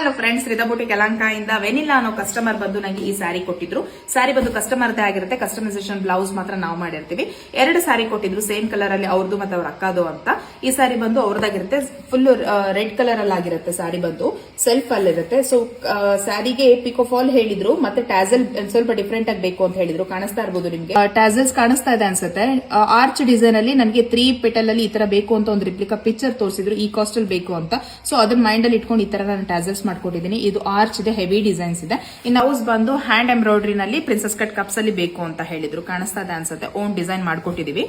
Hello friends, ರಿದಾ boutique Yelahanka ಇಂದ vanilla ಅನ್ನೋ customer ಬಂದು ನಂಗೆ ಈ ಸ್ಯಾರಿ ಕೊಟ್ಟಿದ್ರು. ಸ್ಯಾರಿ ಬಂದು ಕಸ್ಟಮರ್ದೇ ಆಗಿರುತ್ತೆ. ಕಸ್ಟಮೈಸೇಷನ್ ಬ್ಲೌಸ್ ಮಾತ್ರ ನಾವು ಮಾಡಿರ್ತೀವಿ. 2 ಸ್ಯಾರಿ ಕೊಟ್ಟಿದ್ರು, ಸೇಮ್ ಕಲರ್ ಅಲ್ಲಿ ಅವ್ರದ್ದು ಮತ್ತೆ ಅವ್ರ ಅಕ್ಕದು ಅಂತ. ಈ ಸ್ಯಾರಿ ಬಂದು ಅವ್ರದ್ದಾಗಿರುತ್ತೆ, ಫುಲ್ ರೆಡ್ ಕಲರ್ ಅಲ್ಲಿ ಆಗಿರುತ್ತೆ. ಸ್ಯಾರಿ ಬಂದು ಸೆಲ್ಫ್ ಅಲ್ಲಿ ಇರುತ್ತೆ. ಸೊ ಸ್ಯಾರಿಗೆ ಪಿಕೋ ಫಾಲ್ ಹೇಳಿದ್ರು, ಮತ್ತೆ ಟ್ಯಾಸಲ್ ಸ್ವಲ್ಪ ಡಿಫ್ರೆಂಟ್ ಆಗಿ ಬೇಕು ಅಂತ ಹೇಳಿದ್ರು. ಕಾಣಿಸ್ತಾ ಇರ್ಬೋದು ನಿಮ್ಗೆ, ಟ್ಯಾಸಲ್ಸ್ ಕಾಣಿಸ್ತಾ ಇದೆ ಅನ್ಸುತ್ತೆ. ಆರ್ಚ್ ಡಿಸೈನ್ ಅಲ್ಲಿ ನನಗೆ 3 ಪೆಟಲ್ ಅಲ್ಲಿ ಈ ತರ ಬೇಕು ಅಂತ ಒಂದು ರಿಪ್ಲಿಕಾ ಪಿಕ್ಚರ್ ತೋರಿಸಿದ್ರು, ಈ ಕಾಸ್ಟ್ ಅಲ್ಲಿ ಬೇಕು ಅಂತ. ಸೊ ಅದನ್ನ ಮೈಂಡ್ ಅಲ್ಲಿ ಇಟ್ಕೊಂಡು ಈ ತರ ನಾನು ಟ್ಯಾಸಲ್ಸ್ ಮಾಡ್ಕೊಟ್ಟಿದ್ದೀನಿ. ಇದು ಆರ್ಚ್ ಇದೆ, ಹೆವಿ ಡಿಸೈನ್ಸ್ ಇದೆ. ಇನ್ನು ಬ್ಲೌಸ್ ಬಂದು ಹ್ಯಾಂಡ್ ಎಂಬ್ರಾಯ್ಡ್ರಿ ನಲ್ಲಿ ಪ್ರಿನ್ಸೆಸ್ ಕಟ್ ಕಪ್ಸ್ ಅಲ್ಲಿ ಬೇಕು ಅಂತ ಹೇಳಿದ್ರು. ಕಾಣಿಸ್ತಾ ಇದೆ ಅನ್ಸುತ್ತೆ, ಓನ್ ಡಿಸೈನ್ ಮಾಡ್ಕೊಟ್ಟಿದೀವಿ.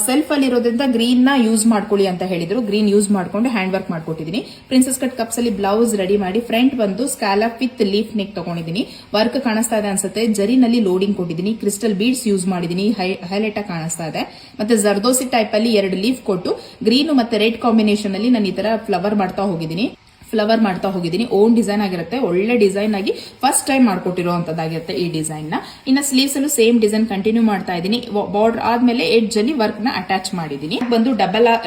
ಸೆಲ್ಫ್ ಅಲ್ಲಿ ಇರೋದ್ರಿಂದ ಗ್ರೀನ್ ನ ಯೂಸ್ ಮಾಡ್ಕೊಳ್ಳಿ ಅಂತ ಹೇಳಿದ್ರು. ಗ್ರೀನ್ ಯೂಸ್ ಮಾಡ್ಕೊಂಡು ಹ್ಯಾಂಡ್ ವರ್ಕ್ ಮಾಡ್ಕೊಟ್ಟಿದ್ದೀನಿ. ಪ್ರಿನ್ಸೆಸ್ ಕಟ್ ಕಪ್ಸ್ ಅಲ್ಲಿ ಬ್ಲೌಸ್ ರೆಡಿ ಮಾಡಿ ಫ್ರಂಟ್ ಬಂದು ಸ್ಕ್ಯಾಲಪ್ ವಿತ್ ಲೀಫ್ ನೆಕ್ ತಗೊಂಡಿದ್ದೀನಿ. ವರ್ಕ್ ಕಾಣಿಸ್ತಾ ಇದೆ ಅನ್ಸುತ್ತೆ. ಜರಿನಲ್ಲಿ ಲೋಡಿಂಗ್ ಕೊಟ್ಟಿದ್ದೀನಿ, ಕ್ರಿಸ್ಟಲ್ ಬೀಡ್ಸ್ ಯೂಸ್ ಮಾಡಿದೀನಿ, ಹೈಲೈಟ್ ಆಗಿ ಕಾಣಿಸ್ತಾ ಇದೆ. ಮತ್ತೆ ಜರ್ದೋಸಿ ಟೈಪ್ ಅಲ್ಲಿ 2 ಲೀಫ್ ಕೊಟ್ಟು ಗ್ರೀನ್ ಮತ್ತೆ ರೆಡ್ ಕಾಂಬಿನೇಷನ್ ಅಲ್ಲಿ ನಾನು ಈ ತರ ಫ್ಲವರ್ ಮಾಡ್ತಾ ಹೋಗಿದ್ದೀನಿ. ಓನ್ ಡಿಸೈನ್ ಆಗಿರುತ್ತೆ, ಒಳ್ಳೆ ಡಿಸೈನ್ ಆಗಿ ಫಸ್ಟ್ ಟೈಮ್ ಮಾಡ್ಕೊಟ್ಟಿರುವಂತದ್ದಾಗಿರುತ್ತೆ ಈ ಡಿಸೈನ್ ನ. ಇನ್ನು ಸ್ಲೀವ್ಸ್ ಅಲ್ಲೂ ಸೇಮ್ ಡಿಸೈನ್ ಕಂಟಿನ್ಯೂ ಮಾಡ್ತಾ ಇದ್ದೀನಿ. ಬಾರ್ಡರ್ ಆದ್ಮೇಲೆ ಎಡ್ಜ್ ಅಲ್ಲಿ ವರ್ಕ್ ನ ಅಟ್ಯಾಚ್ ಮಾಡಿದೀನಿ. ಬಂದು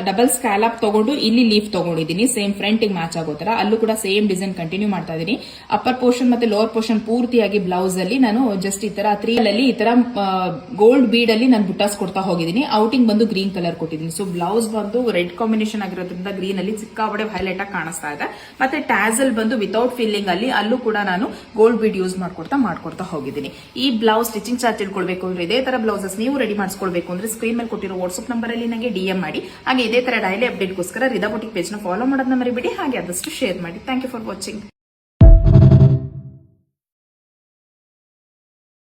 ಡಬಲ್ ಸ್ಕ್ಯಾಲಪ್ ತಗೊಂಡು ಇಲ್ಲಿ ಲೀಫ್ ತಗೊಂಡಿದ್ದೀನಿ, ಸೇಮ್ ಫ್ರಂಟ್ ಗೆ ಮ್ಯಾಚ್ ಆಗೋ ತರ. ಅಲ್ಲೂ ಕೂಡ ಸೇಮ್ ಡಿಸೈನ್ ಕಂಟಿನ್ಯೂ ಮಾಡ್ತಾ ಇದ್ದೀನಿ. ಅಪ್ಪರ್ ಪೋರ್ಷನ್ ಮತ್ತೆ ಲೋವರ್ ಪೋರ್ಷನ್ ಪೂರ್ತಿಯಾಗಿ ಬ್ಲೌಸ್ ಅಲ್ಲಿ ನಾನು ಜಸ್ಟ್ ಈ ತರ 3 ಅಲ್ಲಿ ಈ ತರ ಗೋಲ್ಡ್ ಬೀಡ್ ಅಲ್ಲಿ ನಾನು ಬುಟಾಸ್ ಕೊಡ್ತಾ ಹೋಗಿದ್ದೀನಿ. ಔಟಿಂಗ್ ಬಂದು ಗ್ರೀನ್ ಕಲರ್ ಕೊಟ್ಟಿದ್ದೀನಿ. ಸೊ ಬ್ಲೌಸ್ ಬಂದು ರೆಡ್ ಕಾಂಬಿನೇಷನ್ ಆಗಿರೋದ್ರಿಂದ ಗ್ರೀನ್ ಅಲ್ಲಿ ಸಿಕ್ಕಾಬಡೆ ಹೈಲೈಟ್ ಆಗಿ ಕಾಣಿಸ್ತಾ ಇದೆ. ಮತ್ತೆ ಟ್ಯಾಸಲ್ ಬಂದು ವಿತೌಟ್ ಫಿಲ್ಲಿಂಗ್ ಅಲ್ಲಿ ಅಲ್ಲೂ ಕೂಡ ನಾನು ಗೋಲ್ಡ್ ಬೀಡ್ ಯೂಸ್ ಮಾಡ್ಕೊಡ್ತಾ ಹೋಗಿದ್ದೀನಿ. ಈ ಬ್ಲೌಸ್ ಸ್ಟಿಚಿಂಗ್ ಚಾರ್ಜ್ ತಿಳ್ಕೊಳ್ಬೇಕು ಅಂದ್ರೆ, ಇದೇ ತರ ಬ್ಲೌಸಸ್ ನೀವು ರೆಡಿ ಮಾಡಿಸ್ಕೊಳ್ಬೇಕು ಅಂದ್ರೆ ಸ್ಕ್ರೀನ್ ಮೇಲೆ ಕೊಟ್ಟಿರೋ ವಾಟ್ಸ್ಆಪ್ ನಂಬರ್ ಅಲ್ಲಿ ನನಗೆ DM ಮಾಡಿ. ಹಾಗೆ ಇದೇ ತರ ಡೈಲಿ ಅಪ್ಡೇಟ್ಗೋಸ್ಕರ ರಿದಾ ಬುಟಿಕ್ ಪೇಜ್ ನ ಫಾಲೋ ಮಾಡೋದನ್ನ ಮರಿಬೇಡಿ. ಹಾಗೆ ಆದಷ್ಟು ಶೇರ್ ಮಾಡಿ. Thank you for watching.